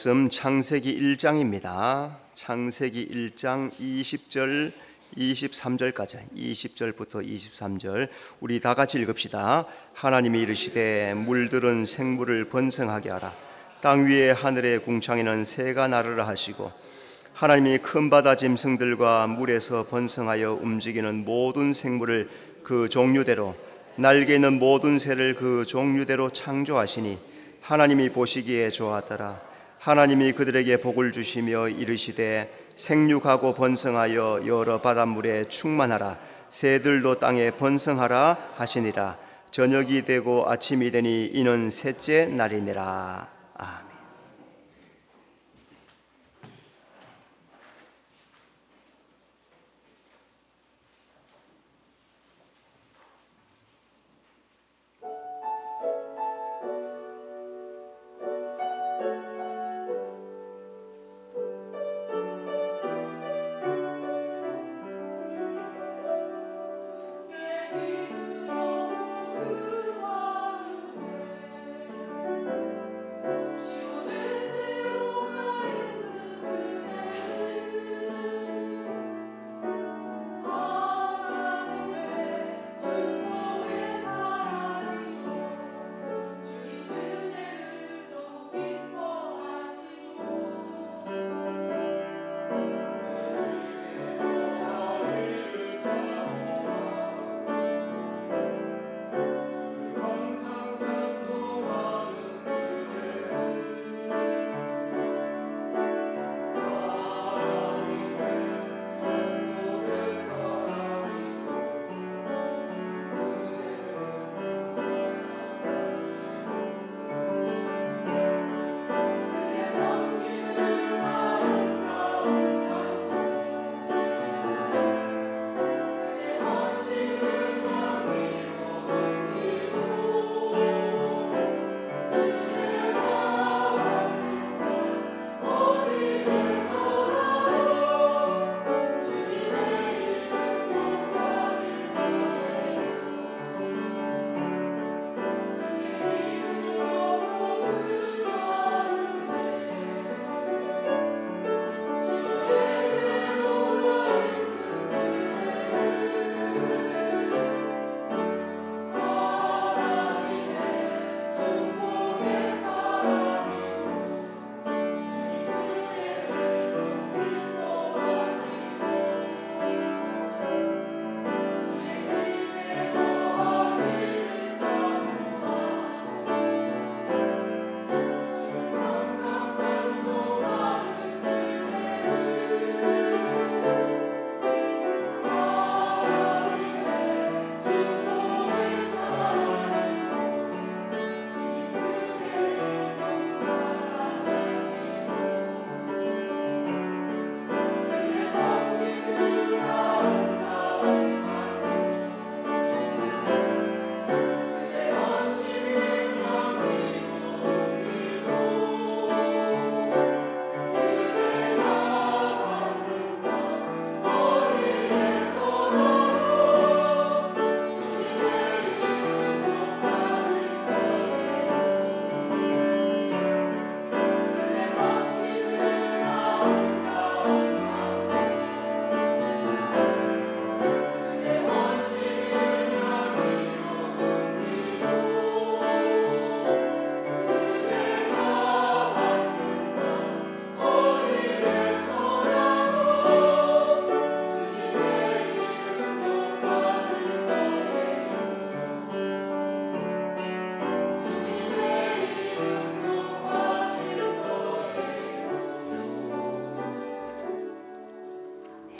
말씀 창세기 1장입니다. 창세기 1장 20절 23절까지 20절부터 23절 우리 다 같이 읽읍시다. 하나님이 이르시되 물들은 생물을 번성하게 하라. 땅 위에 하늘의 궁창에는 새가 나르라 하시고 하나님이 큰 바다 짐승들과 물에서 번성하여 움직이는 모든 생물을 그 종류대로 날개 있는 모든 새를 그 종류대로 창조하시니 하나님이 보시기에 좋았더라. 하나님이 그들에게 복을 주시며 이르시되 생육하고 번성하여 여러 바닷물에 충만하라. 새들도 땅에 번성하라 하시니라. 저녁이 되고 아침이 되니 이는 셋째 날이니라. 아멘.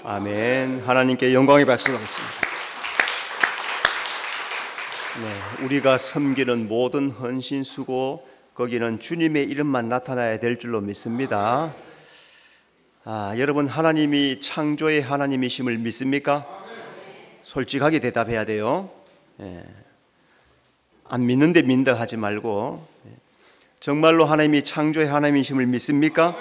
아멘. 하나님께 영광의 박수를 하겠습니다. 네, 우리가 섬기는 모든 헌신 수고 거기는 주님의 이름만 나타나야 될 줄로 믿습니다. 여러분 하나님이 창조의 하나님이심을 믿습니까? 솔직하게 대답해야 돼요. 안 믿는데 믿는다 하지 말고 정말로 하나님이 창조의 하나님이심을 믿습니까?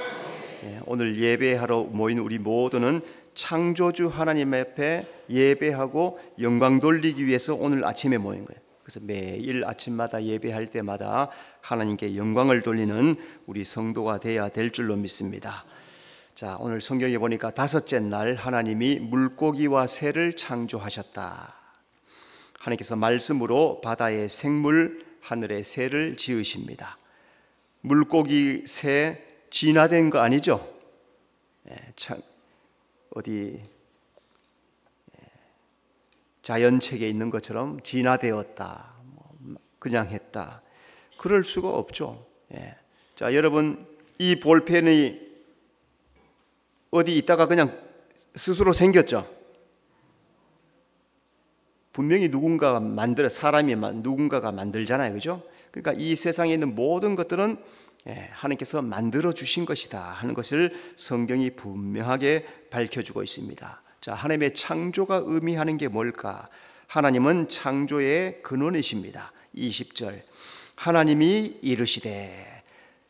오늘 예배하러 모인 우리 모두는 창조주 하나님 앞에 예배하고 영광 돌리기 위해서 오늘 아침에 모인 거예요. 그래서 매일 아침마다 예배할 때마다 하나님께 영광을 돌리는 우리 성도가 되어야 될 줄로 믿습니다. 자, 오늘 성경에 보니까 다섯째 날 하나님이 물고기와 새를 창조하셨다. 하나님께서 말씀으로 바다의 생물, 하늘의 새를 지으십니다. 물고기, 새 진화된 거 아니죠? 어디 자연책에 있는 것처럼 진화되었다, 그냥 했다, 그럴 수가 없죠. 자, 여러분, 이 볼펜이 어디 있다가 그냥 스스로 생겼죠. 분명히 누군가가 누군가가 만들잖아요, 그죠? 그러니까 이 세상에 있는 모든 것들은 하나님께서 만들어 주신 것이다 하는 것을 성경이 분명하게 밝혀주고 있습니다. 자, 하나님의 창조가 의미하는 게 뭘까? 하나님은 창조의 근원이십니다. 20절, 하나님이 이르시되.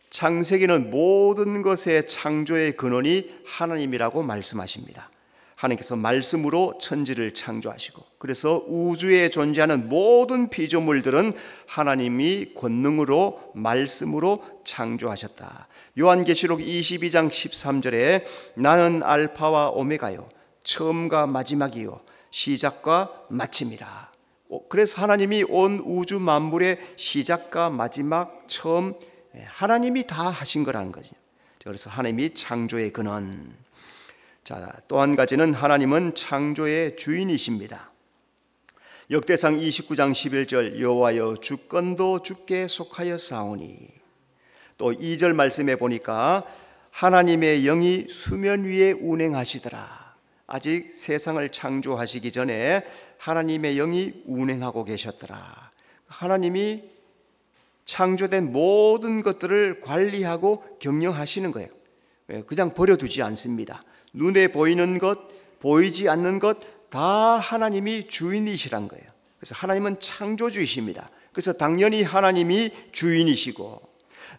창세기는 모든 것의 창조의 근원이 하나님이라고 말씀하십니다. 하나님께서 말씀으로 천지를 창조하시고, 그래서 우주에 존재하는 모든 피조물들은 하나님이 권능으로 말씀으로 창조하셨다. 요한계시록 22장 13절에 나는 알파와 오메가요, 처음과 마지막이요, 시작과 마침이라. 그래서 하나님이 온 우주 만물의 시작과 마지막, 처음, 하나님이 다 하신 거라는 거죠. 그래서 하나님이 창조의 근원. 자, 또 한 가지는 하나님은 창조의 주인이십니다. 역대상 29장 11절, 여호와여 주권도 주께 속하여 사오니. 또 2절 말씀에 보니까 하나님의 영이 수면 위에 운행하시더라. 아직 세상을 창조하시기 전에 하나님의 영이 운행하고 계셨더라. 하나님이 창조된 모든 것들을 관리하고 경영하시는 거예요. 그냥 버려두지 않습니다. 눈에 보이는 것, 보이지 않는 것 다 하나님이 주인이시란 거예요. 그래서 하나님은 창조주이십니다. 그래서 당연히 하나님이 주인이시고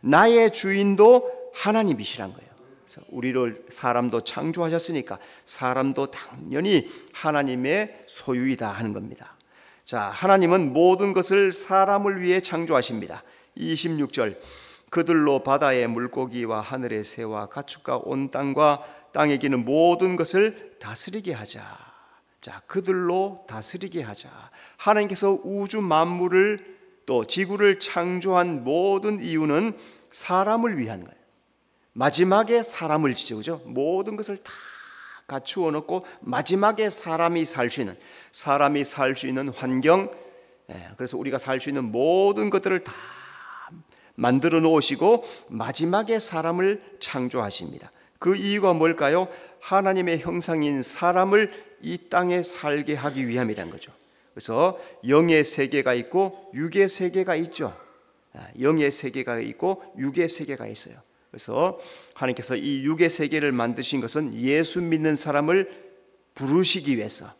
나의 주인도 하나님이시란 거예요. 그래서 우리를, 사람도 창조하셨으니까 사람도 당연히 하나님의 소유이다 하는 겁니다. 자, 하나님은 모든 것을 사람을 위해 창조하십니다. 26절, 그들로 바다의 물고기와 하늘의 새와 가축과 온 땅과 땅에 기는 모든 것을 다스리게 하자. 자, 그들로 다스리게 하자. 하나님께서 우주 만물을, 또 지구를 창조한 모든 이유는 사람을 위한 거예요. 마지막에 사람을 지으죠. 모든 것을 다 갖추어 놓고 마지막에 사람이 살 수 있는 환경, 그래서 우리가 살 수 있는 모든 것들을 다 만들어 놓으시고 마지막에 사람을 창조하십니다. 그 이유가 뭘까요? 하나님의 형상인 사람을 이 땅에 살게 하기 위함이란 거죠. 그래서 영의 세계가 있고 육의 세계가 있죠. 영의 세계가 있고 육의 세계가 있어요. 그래서 하나님께서 이 육의 세계를 만드신 것은 예수 믿는 사람을 부르시기 위해서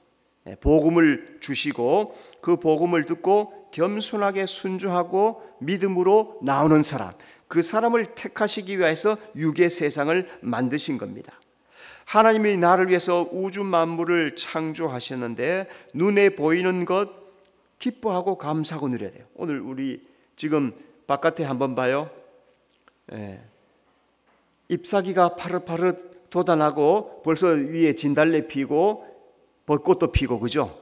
복음을 주시고, 그 복음을 듣고 겸손하게 순종하고 믿음으로 나오는 사람, 그 사람을 택하시기 위해서 육의 세상을 만드신 겁니다. 하나님이 나를 위해서 우주 만물을 창조하셨는데 눈에 보이는 것 기뻐하고 감사하고 누려야 돼요. 오늘 우리 지금 바깥에 한번 봐요. 잎사귀가 파릇파릇 돋아나고 벌써 위에 진달래 피고 벚꽃도 피고, 그죠?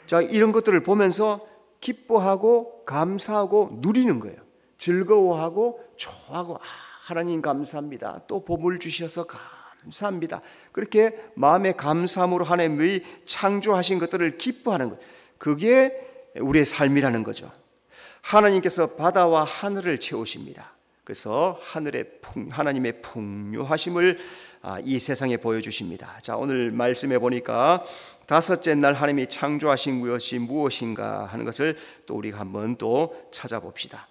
자, 이런 것들을 보면서 기뻐하고 감사하고 누리는 거예요. 즐거워하고 좋아하고, 하나님 감사합니다, 또 복을 주셔서 감사합니다, 그렇게 마음의 감사함으로 하나님이 창조하신 것들을 기뻐하는 것, 그게 우리의 삶이라는 거죠. 하나님께서 바다와 하늘을 채우십니다. 그래서 하나님의 풍요하심을 이 세상에 보여주십니다. 자, 오늘 말씀해 보니까 다섯째 날 하나님이 창조하신 것이 무엇인가 하는 것을 또 우리가 한번 또 찾아봅시다.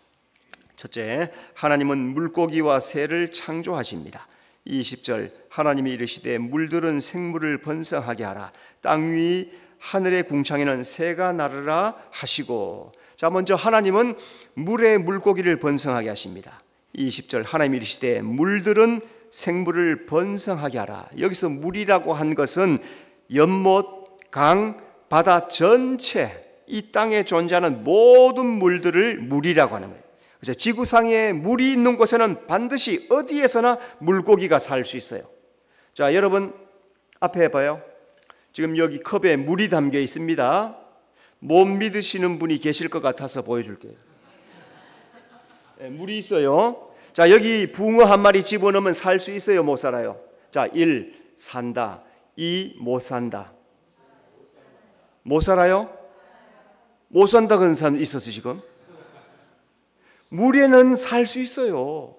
첫째, 하나님은 물고기와 새를 창조하십니다. 20절, 하나님이 이르시되 물들은 생물을 번성하게 하라. 땅 위 하늘의 궁창에는 새가 나르라 하시고. 자, 먼저 하나님은 물에 물고기를 번성하게 하십니다. 20절, 하나님이 이르시되 물들은 생물을 번성하게 하라. 여기서 물이라고 한 것은 연못, 강, 바다 전체 이 땅에 존재하는 모든 물들을 물이라고 하는 거예요. 그래서 지구상에 물이 있는 곳에는 반드시 어디에서나 물고기가 살 수 있어요. 자, 여러분 앞에 해봐요. 지금 여기 컵에 물이 담겨 있습니다. 못 믿으시는 분이 계실 것 같아서 보여줄게요. 네, 물이 있어요. 자, 여기 붕어 한 마리 집어넣으면 살 수 있어요, 못 살아요? 자, 1. 산다. 2. 못 산다. 못 살아요? 못 산다 그런 사람 있었어요, 지금? 물에는 살 수 있어요.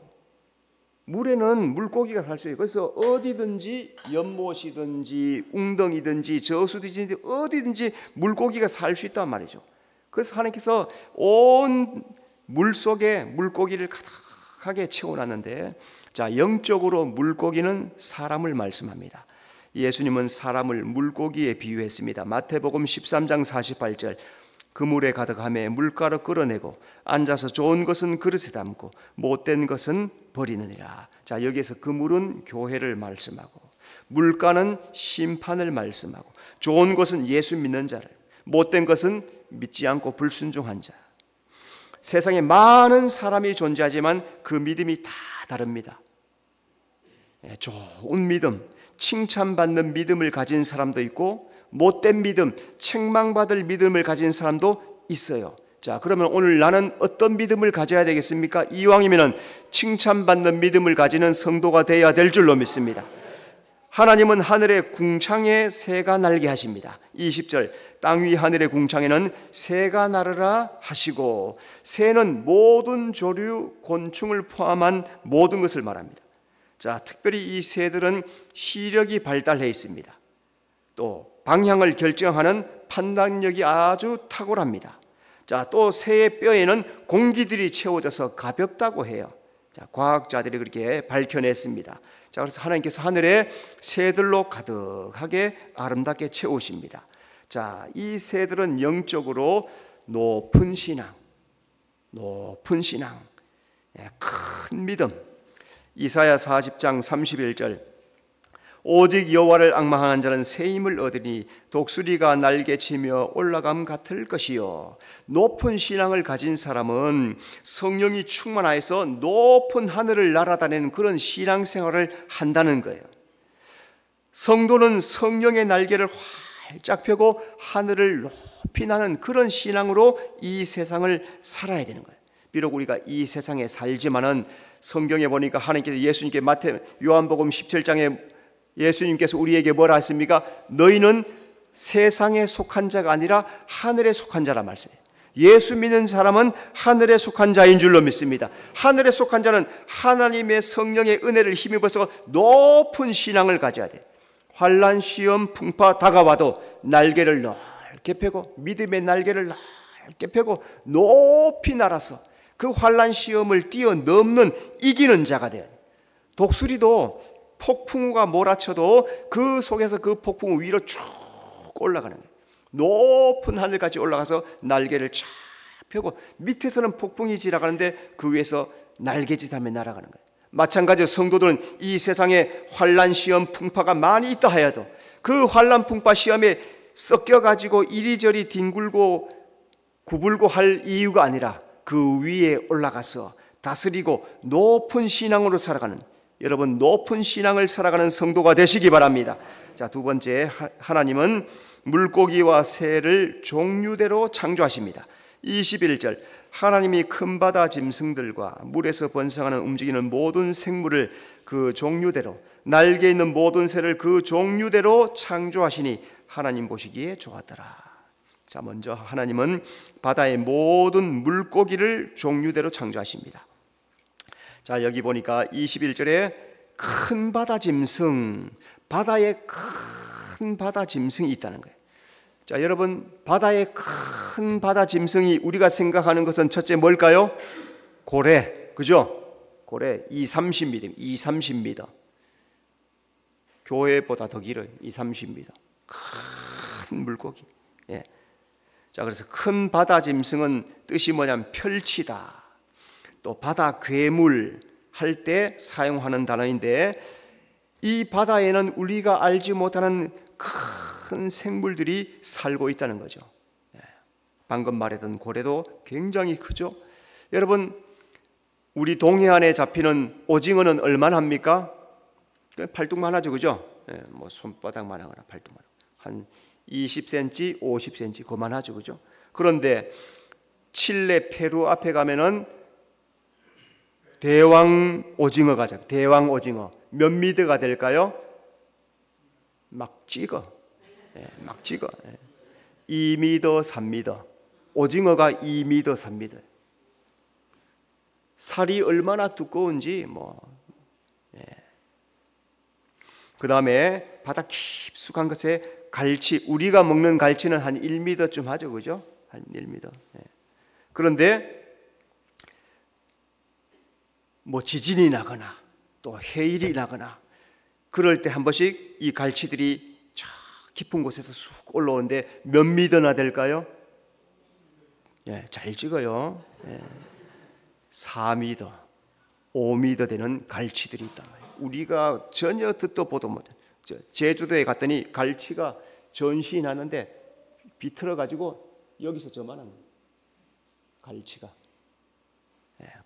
물에는 물고기가 살 수 있어요. 그래서 어디든지 연못이든지 웅덩이든지 저수지든지 어디든지 물고기가 살 수 있단 말이죠. 그래서 하나님께서 온 물속에 물고기를 가득하게 채워놨는데, 자, 영적으로 물고기는 사람을 말씀합니다. 예수님은 사람을 물고기에 비유했습니다. 마태복음 13장 48절, 그물에 가득하며 물가로 끌어내고 앉아서 좋은 것은 그릇에 담고 못된 것은 버리느니라. 자, 여기에서 그물은 교회를 말씀하고, 물가는 심판을 말씀하고, 좋은 것은 예수 믿는 자를, 못된 것은 믿지 않고 불순종한 자. 세상에 많은 사람이 존재하지만 그 믿음이 다 다릅니다. 좋은 믿음, 칭찬받는 믿음을 가진 사람도 있고, 못된 믿음, 책망받을 믿음을 가진 사람도 있어요. 자, 그러면 오늘 나는 어떤 믿음을 가져야 되겠습니까? 이왕이면 칭찬받는 믿음을 가지는 성도가 되어야 될 줄로 믿습니다. 하나님은 하늘의 궁창에 새가 날게 하십니다. 20절, 땅 위 하늘의 궁창에는 새가 날으라 하시고, 새는 모든 조류 곤충을 포함한 모든 것을 말합니다. 자, 특별히 이 새들은 시력이 발달해 있습니다. 또 방향을 결정하는 판단력이 아주 탁월합니다. 자, 또 새의 뼈에는 공기들이 채워져서 가볍다고 해요. 자, 과학자들이 그렇게 밝혀냈습니다. 자, 그래서 하나님께서 하늘에 새들로 가득하게 아름답게 채우십니다. 자, 이 새들은 영적으로 높은 신앙, 큰 믿음. 이사야 40장 31절, 오직 여호와를 앙망하는 자는 새 힘을 얻으니 독수리가 날개치며 올라감 같을 것이요. 높은 신앙을 가진 사람은 성령이 충만하여서 높은 하늘을 날아다니는 그런 신앙생활을 한다는 거예요. 성도는 성령의 날개를 활짝 펴고 하늘을 높이 나는 그런 신앙으로 이 세상을 살아야 되는 거예요. 비록 우리가 이 세상에 살지만은 성경에 보니까 하나님께서 예수님께 요한복음 17장에 예수님께서 우리에게 뭐라 했습니까? 너희는 세상에 속한 자가 아니라 하늘에 속한 자라 말씀해요. 예수 믿는 사람은 하늘에 속한 자인 줄로 믿습니다. 하늘에 속한 자는 하나님의 성령의 은혜를 힘입어서 높은 신앙을 가져야 돼요. 환난, 시험, 풍파 다가와도 날개를 넓게 펴고, 믿음의 날개를 넓게 펴고 높이 날아서 그 환난 시험을 뛰어넘는 이기는 자가 돼요. 독수리도 폭풍우가 몰아쳐도 그 속에서 그 폭풍우 위로 쭉 올라가는 거예요. 높은 하늘까지 올라가서 날개를 쫙 펴고, 밑에서는 폭풍이 지나가는데 그 위에서 날개짓하며 날아가는 거예요. 마찬가지로 성도들은 이 세상에 환난 시험 풍파가 많이 있다 하여도 그 환난 풍파 시험에 섞여가지고 이리저리 뒹굴고 구불고 할 이유가 아니라 그 위에 올라가서 다스리고 높은 신앙으로 살아가는, 여러분 높은 신앙을 살아가는 성도가 되시기 바랍니다. 자, 두 번째, 하나님은 물고기와 새를 종류대로 창조하십니다. 21절, 하나님이 큰 바다 짐승들과 물에서 번성하는 움직이는 모든 생물을 그 종류대로, 날개 있는 모든 새를 그 종류대로 창조하시니 하나님 보시기에 좋았더라. 자, 먼저 하나님은 바다의 모든 물고기를 종류대로 창조하십니다. 자, 여기 보니까 21절에 큰 바다 짐승, 바다에 큰 바다 짐승이 있다는 거예요. 자, 여러분, 바다에 큰 바다 짐승이 우리가 생각하는 것은 첫째 뭘까요? 고래, 그죠? 고래 30m, 30m. 교회보다 더 길어요. 30m. 큰 물고기. 예. 자, 그래서 큰 바다 짐승은 뜻이 뭐냐면 펼치다, 또 바다 괴물 할 때 사용하는 단어인데, 이 바다에는 우리가 알지 못하는 큰 생물들이 살고 있다는 거죠. 방금 말했던 고래도 굉장히 크죠. 여러분, 우리 동해안에 잡히는 오징어는 얼마나 합니까? 팔뚝만 하죠, 그죠? 뭐 손바닥만 하거나 팔뚝만 한 20cm, 50cm 그만하죠, 그죠? 그런데 칠레, 페루 앞에 가면은 대왕 오징어가 잡혀. 대왕 오징어 몇 미터가 될까요? 막 찍어. 막 찍어. 2m, 3m. 오징어가 2m, 3m. 살이 얼마나 두꺼운지 그 다음에 바다 깊숙한 것에 갈치, 우리가 먹는 갈치는 한 1m쯤 하죠, 그죠? 한 1m. 그런데 뭐 지진이 나거나 또 해일이 나거나 그럴 때 한 번씩 이 갈치들이 저 깊은 곳에서 쑥 올라오는데 몇 미터나 될까요? 잘 찍어요. 4m, 5m 되는 갈치들이 있다. 우리가 전혀 듣도 보도 못해. 제주도에 갔더니 갈치가 전시해 놨는데 비틀어 가지고 여기서 저만한 갈치가,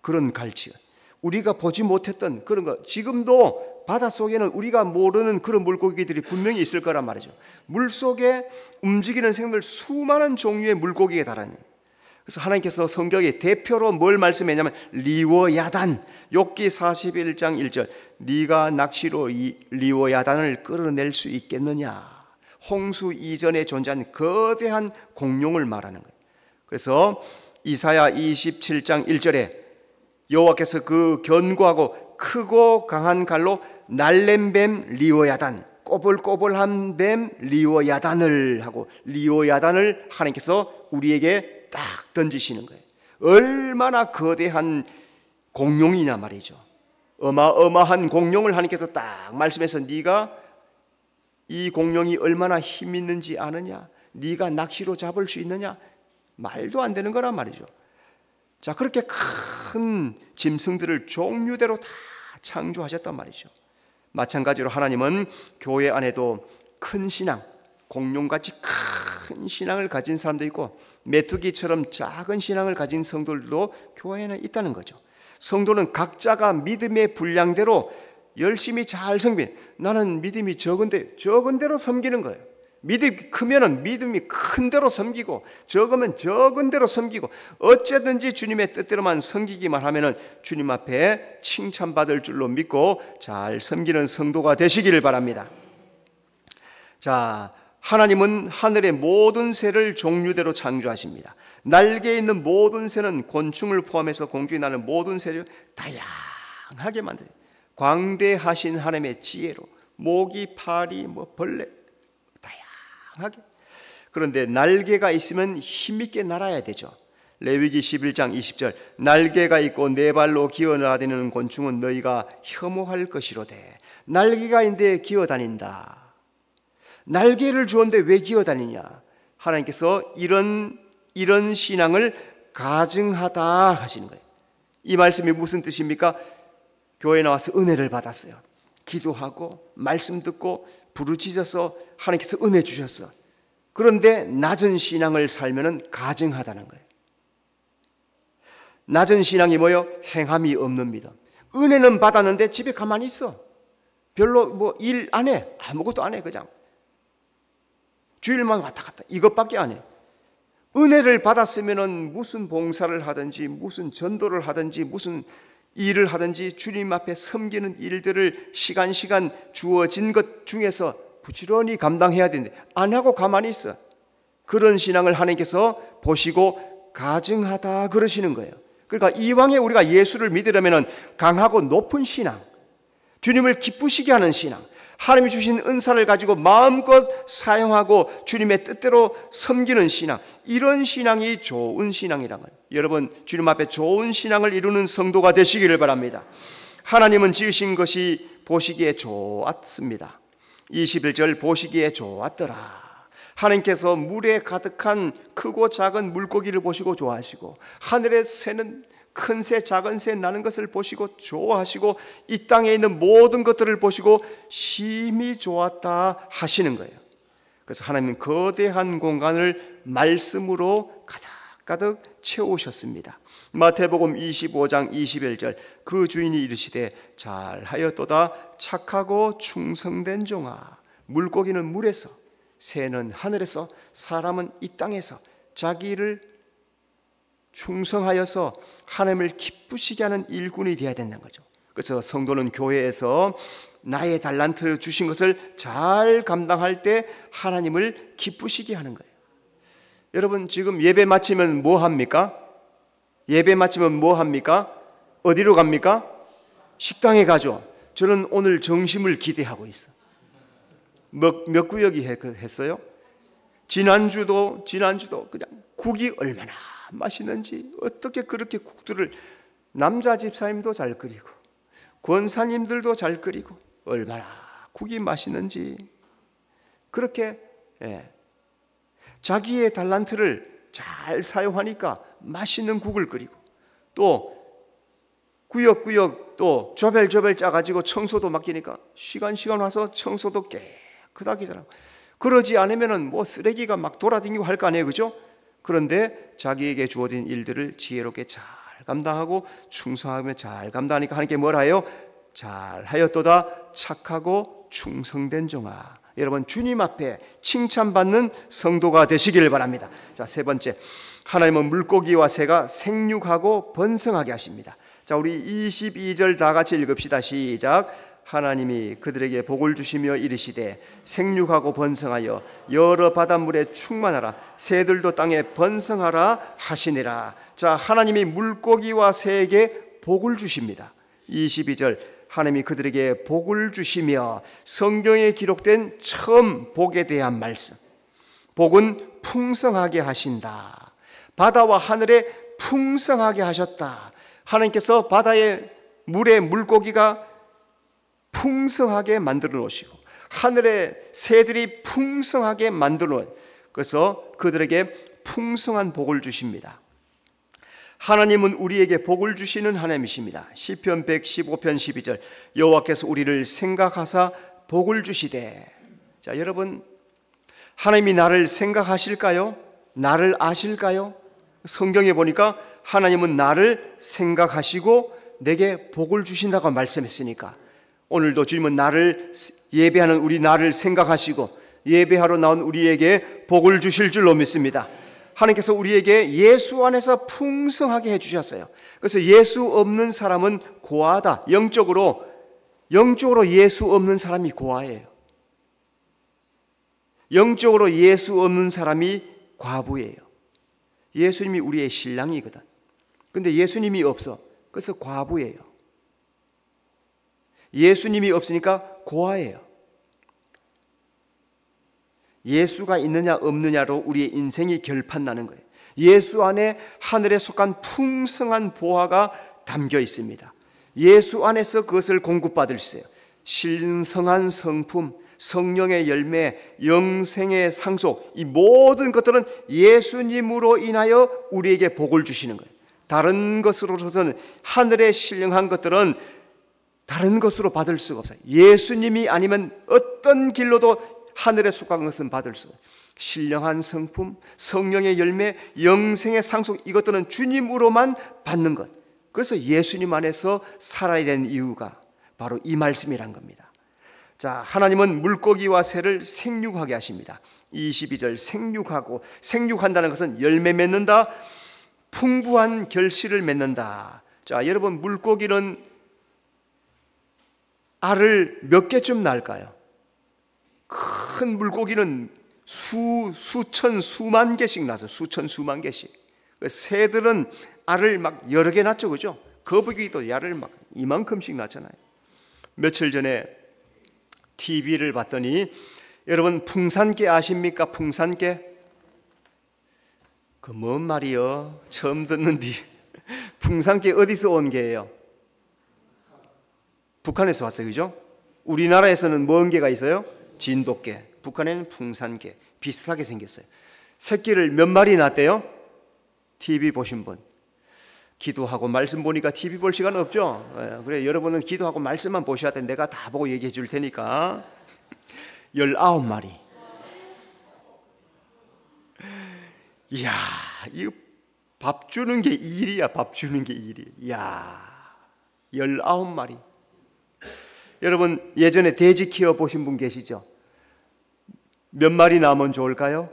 그런 갈치가 우리가 보지 못했던 그런 거, 지금도 바닷속에는 우리가 모르는 그런 물고기들이 분명히 있을 거란 말이죠. 물속에 움직이는 생물 수많은 종류의 물고기에 달하는. 그래서 하나님께서 성경에 대표로 뭘 말씀했냐면 리워야단, 욥기 41장 1절, 네가 낚시로 이 리워야단을 끌어낼 수 있겠느냐. 홍수 이전에 존재한 거대한 공룡을 말하는 거예요. 그래서 이사야 27장 1절에 여호와께서 그 견고하고 크고 강한 칼로 날랜 뱀 리워야단, 꼬불꼬불한 뱀 리워야단을 하고, 리워야단을 하나님께서 우리에게 딱 던지시는 거예요. 얼마나 거대한 공룡이냐 말이죠. 어마어마한 공룡을 하나님께서 딱 말씀해서 네가 이 공룡이 얼마나 힘 있는지 아느냐, 네가 낚시로 잡을 수 있느냐, 말도 안 되는 거란 말이죠. 자, 그렇게 큰 짐승들을 종류대로 다 창조하셨단 말이죠. 마찬가지로 하나님은 교회 안에도 큰 신앙, 공룡같이 큰 신앙을 가진 사람도 있고 메뚜기처럼 작은 신앙을 가진 성도들도 교회에는 있다는 거죠. 성도는 각자가 믿음의 분량대로 열심히 잘 섬기는, 나는 믿음이 적은데 적은 대로 섬기는 거예요. 믿음이 크면은 믿음이 큰 대로 섬기고, 적으면 적은 대로 섬기고, 어쨌든지 주님의 뜻대로만 섬기기만 하면은 주님 앞에 칭찬받을 줄로 믿고 잘 섬기는 성도가 되시기를 바랍니다. 자, 하나님은 하늘의 모든 새를 종류대로 창조하십니다. 날개에 있는 모든 새는 곤충을 포함해서 공중에 나는 모든 새를 다양하게 만드세요. 광대하신 하나님의 지혜로 모기, 파리, 벌레 다양하게. 그런데 날개가 있으면 힘있게 날아야 되죠. 레위기 11장 20절, 날개가 있고 네 발로 기어다니는 곤충은 너희가 혐오할 것이로되. 날개가 있는데 기어다닌다. 날개를 주었는데 왜 기어다니냐? 하나님께서 이런 신앙을 가증하다 하시는 거예요. 이 말씀이 무슨 뜻입니까? 교회에 나와서 은혜를 받았어요. 기도하고 말씀 듣고 부르짖어서 하나님께서 은혜 주셨어. 그런데 낮은 신앙을 살면은 가증하다는 거예요. 낮은 신앙이 뭐예요? 행함이 없는 믿음. 은혜는 받았는데 집에 가만히 있어. 별로 일 안 해. 아무것도 안 해. 그냥 주일만 왔다 갔다 이것밖에 안 해. 은혜를 받았으면은 무슨 봉사를 하든지 무슨 전도를 하든지 무슨 일을 하든지 주님 앞에 섬기는 일들을 시간 주어진 것 중에서 부지런히 감당해야 되는데 안 하고 가만히 있어. 그런 신앙을 하나님께서 보시고 가증하다 그러시는 거예요. 그러니까 이왕에 우리가 예수를 믿으려면 강하고 높은 신앙, 주님을 기쁘시게 하는 신앙, 하나님이 주신 은사를 가지고 마음껏 사용하고 주님의 뜻대로 섬기는 신앙, 이런 신앙이 좋은 신앙이란 거예요. 여러분, 주님 앞에 좋은 신앙을 이루는 성도가 되시기를 바랍니다. 하나님은 지으신 것이 보시기에 좋았습니다. 21절, 보시기에 좋았더라. 하나님께서 물에 가득한 크고 작은 물고기를 보시고 좋아하시고, 하늘의 새는 큰 새, 작은 새 나는 것을 보시고 좋아하시고, 이 땅에 있는 모든 것들을 보시고 심히 좋았다 하시는 거예요. 그래서 하나님은 거대한 공간을 말씀으로 가득 가득 채우셨습니다. 마태복음 25장 21절 그 주인이 이르시되 잘하였도다 착하고 충성된 종아. 물고기는 물에서, 새는 하늘에서, 사람은 이 땅에서 자기를 충성하여서 하나님을 기쁘시게 하는 일꾼이 되어야 된다는 거죠. 그래서 성도는 교회에서 나의 달란트 주신 것을 잘 감당할 때 하나님을 기쁘시게 하는 거예요. 여러분 지금 예배 마치면 뭐 합니까? 예배 마치면 뭐 합니까? 어디로 갑니까? 식당에 가죠. 저는 오늘 점심을 기대하고 있어요. 몇 구역이 했어요? 지난주도 그냥 국이 얼마나 맛있는지, 어떻게 그렇게 국들을 남자 집사님도 잘 끓이고 권사님들도 잘 끓이고 얼마나 국이 맛있는지, 그렇게 자기의 달란트를 잘 사용하니까 맛있는 국을 끓이고, 또 구역구역 또 조별조별 짜가지고 청소도 맡기니까 시간 와서 청소도 깨끗하게 잘하고, 그러지 않으면은 뭐 쓰레기가 막 돌아다니고 할 거 아니에요, 그죠? 그런데 자기에게 주어진 일들을 지혜롭게 잘 감당하고 충성하며 잘 감당하니까 하나님께 뭐라 해요? 잘하였도다 착하고 충성된 종아. 여러분 주님 앞에 칭찬받는 성도가 되시기를 바랍니다. 자, 세 번째, 하나님은 물고기와 새가 생육하고 번성하게 하십니다. 자, 우리 22절 다 같이 읽읍시다. 시작. 하나님이 그들에게 복을 주시며 이르시되 생육하고 번성하여 여러 바닷물에 충만하라, 새들도 땅에 번성하라 하시니라. 자, 하나님이 물고기와 새에게 복을 주십니다. 22절 하나님이 그들에게 복을 주시며, 성경에 기록된 처음 복에 대한 말씀. 복은 풍성하게 하신다. 바다와 하늘에 풍성하게 하셨다. 하나님께서 바다의 물에 물고기가 풍성하게 만들어 놓으시고 하늘의 새들이 풍성하게 만들어 놓은, 그래서 그들에게 풍성한 복을 주십니다. 하나님은 우리에게 복을 주시는 하나님이십니다. 시편 115편 12절 여호와께서 우리를 생각하사 복을 주시되. 자, 여러분 하나님이 나를 생각하실까요? 나를 아실까요? 성경에 보니까 하나님은 나를 생각하시고 내게 복을 주신다고 말씀했으니까 오늘도 주님은 나를, 예배하는 우리 나를 생각하시고 예배하러 나온 우리에게 복을 주실 줄로 믿습니다. 하나님께서 우리에게 예수 안에서 풍성하게 해주셨어요. 그래서 예수 없는 사람은 고아하다. 영적으로 예수 없는 사람이 고아예요. 영적으로 예수 없는 사람이 과부예요. 예수님이 우리의 신랑이거든. 근데 예수님이 없어. 그래서 과부예요. 예수님이 없으니까 고아예요. 예수가 있느냐 없느냐로 우리의 인생이 결판나는 거예요. 예수 안에 하늘에 속한 풍성한 보화가 담겨 있습니다. 예수 안에서 그것을 공급받을 수 있어요. 신성한 성품, 성령의 열매, 영생의 상속, 이 모든 것들은 예수님으로 인하여 우리에게 복을 주시는 거예요. 다른 것으로서는, 하늘의 신령한 것들은 다른 것으로 받을 수가 없어요. 예수님이 아니면 어떤 길로도 하늘에 속한 것은 받을 수 없어요. 신령한 성품, 성령의 열매, 영생의 상속, 이것들은 주님으로만 받는 것. 그래서 예수님 안에서 살아야 되는 이유가 바로 이 말씀이란 겁니다. 자, 하나님은 물고기와 새를 생육하게 하십니다. 22절 생육하고, 생육한다는 것은 열매 맺는다, 풍부한 결실을 맺는다. 자, 여러분 물고기는 알을 몇 개쯤 낳을까요? 큰 물고기는 수천 수만 개씩 낳아서 수천 수만 개씩. 새들은 알을 막 여러 개 낳죠, 그죠? 거북이도 알을 막 이만큼씩 낳잖아요. 며칠 전에 TV를 봤더니, 여러분 풍산개 아십니까? 풍산개? 그 뭔 말이요? 처음 듣는디. 풍산개 어디서 온 개예요? 북한에서 왔어요, 그죠? 우리나라에서는 뭔 개가 있어요? 진돗개. 북한에는 풍산개. 비슷하게 생겼어요. 새끼를 몇 마리 낳았대요? TV 보신 분. 기도하고 말씀 보니까 TV 볼 시간 없죠? 그래, 여러분은 기도하고 말씀만 보셔야 돼. 내가 다 보고 얘기해 줄 테니까. 19마리. 이야, 이 밥 주는 게 일이야. 밥 주는 게 일이야. 이야, 19마리. 여러분 예전에 돼지 키워보신 분 계시죠? 몇 마리 낳으면 좋을까요?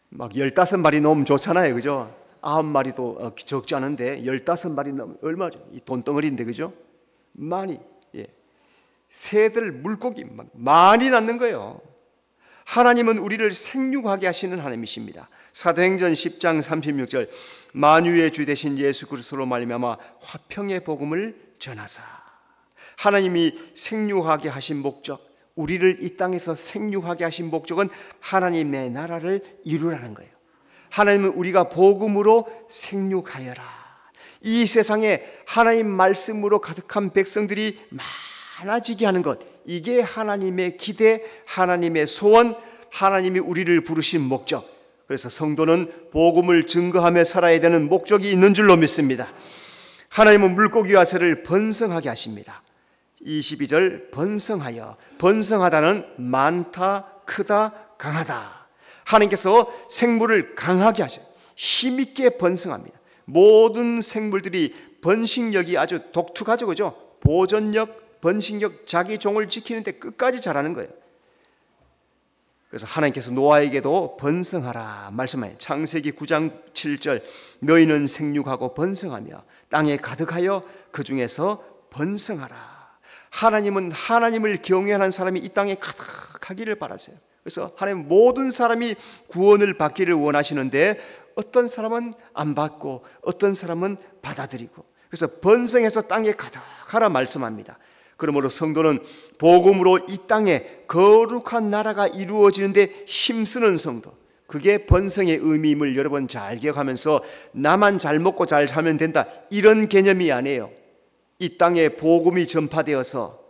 막 15마리 넣으면 좋잖아요, 그죠? 9마리도 적지 않은데 15마리 넣으면 얼마죠? 이 돈덩어리인데, 그죠? 많이, 예. 새들 물고기 막 많이 낳는 거예요. 하나님은 우리를 생육하게 하시는 하나님이십니다. 사도행전 10장 36절, 만유의 주 되신 예수 그리스도로 말미암아 화평의 복음을 전하사. 하나님이 생육하게 하신 목적, 우리를 이 땅에서 생육하게 하신 목적은 하나님의 나라를 이루라는 거예요. 하나님은 우리가 복음으로 생육하여라. 이 세상에 하나님 말씀으로 가득한 백성들이 많아지게 하는 것, 이게 하나님의 기대, 하나님의 소원, 하나님이 우리를 부르신 목적. 그래서 성도는 복음을 증거하며 살아야 되는 목적이 있는 줄로 믿습니다. 하나님은 물고기와 새를 번성하게 하십니다. 22절, 번성하여. 번성하다는 많다, 크다, 강하다. 하나님께서 생물을 강하게 하셔요. 힘있게 번성합니다. 모든 생물들이 번식력이 아주 독특하죠, 그죠? 보존력, 번식력, 자기 종을 지키는데 끝까지 잘하는 거예요. 그래서 하나님께서 노아에게도 번성하라 말씀하여 창세기 9장 7절, 너희는 생육하고 번성하며 땅에 가득하여 그 중에서 번성하라. 하나님은 하나님을 경외하는 사람이 이 땅에 가득하기를 바라세요. 그래서 하나님 모든 사람이 구원을 받기를 원하시는데 어떤 사람은 안 받고 어떤 사람은 받아들이고, 그래서 번성해서 땅에 가득하라 말씀합니다. 그러므로 성도는 복음으로 이 땅에 거룩한 나라가 이루어지는데 힘쓰는 성도, 그게 번성의 의미임을 여러분 잘 기억하면서 나만 잘 먹고 잘 살면 된다, 이런 개념이 아니에요. 이 땅에 복음이 전파되어서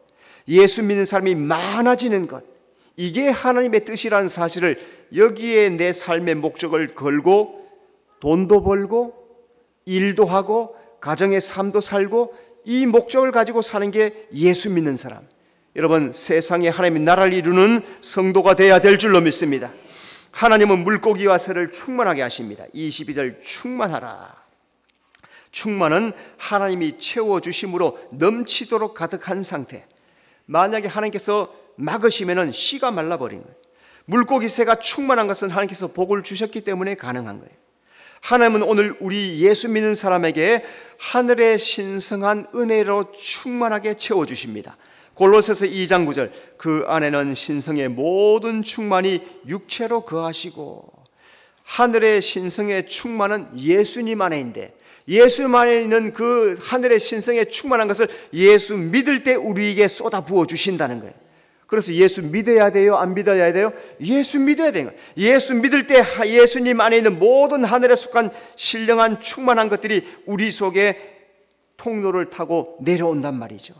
예수 믿는 사람이 많아지는 것, 이게 하나님의 뜻이라는 사실을, 여기에 내 삶의 목적을 걸고 돈도 벌고 일도 하고 가정의 삶도 살고 이 목적을 가지고 사는 게 예수 믿는 사람, 여러분 세상에 하나님의 나라를 이루는 성도가 되어야 될 줄로 믿습니다. 하나님은 물고기와 새를 충만하게 하십니다. 22절, 충만하라. 충만은 하나님이 채워주심으로 넘치도록 가득한 상태. 만약에 하나님께서 막으시면 씨가 말라버린 거예요. 물고기 새가 충만한 것은 하나님께서 복을 주셨기 때문에 가능한 거예요. 하나님은 오늘 우리 예수 믿는 사람에게 하늘의 신성한 은혜로 충만하게 채워주십니다. 골로새서 2장 9절, 그 안에는 신성의 모든 충만이 육체로 거하시고. 하늘의 신성의 충만은 예수님 안에 있는데, 예수 안에 있는 그 하늘의 신성에 충만한 것을 예수 믿을 때 우리에게 쏟아 부어 주신다는 거예요. 그래서 예수 믿어야 돼요? 안 믿어야 돼요? 예수 믿어야 되는 거예요. 예수 믿을 때 예수님 안에 있는 모든 하늘에 속한 신령한 충만한 것들이 우리 속에 통로를 타고 내려온단 말이죠.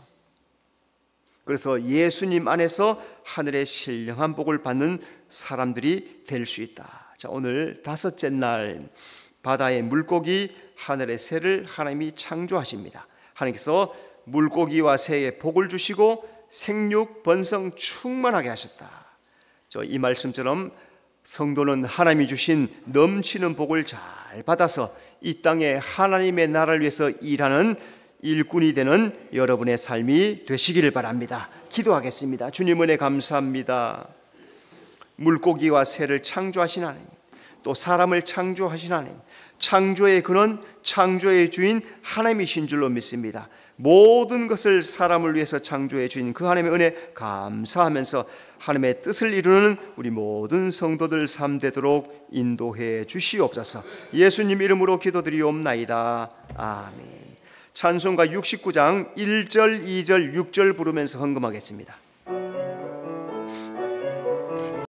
그래서 예수님 안에서 하늘의 신령한 복을 받는 사람들이 될 수 있다. 자, 오늘 다섯째 날, 바다의 물고기, 하늘의 새를 하나님이 창조하십니다. 하나님께서 물고기와 새에 복을 주시고 생육, 번성 충만하게 하셨다. 이 말씀처럼 성도는 하나님이 주신 넘치는 복을 잘 받아서 이 땅에 하나님의 나라를 위해서 일하는 일꾼이 되는 여러분의 삶이 되시기를 바랍니다. 기도하겠습니다. 주님 은혜 감사합니다. 물고기와 새를 창조하신 하나님, 또 사람을 창조하신 하나님, 창조의 근원, 창조의 주인 하나님이신 줄로 믿습니다. 모든 것을 사람을 위해서 창조해 주신 그 하나님의 은혜 감사하면서 하나님의 뜻을 이루는 우리 모든 성도들 삶 되도록 인도해 주시옵소서. 예수님 이름으로 기도드리옵나이다. 아멘. 찬송가 69장 1절, 2절, 6절 부르면서 헌금하겠습니다.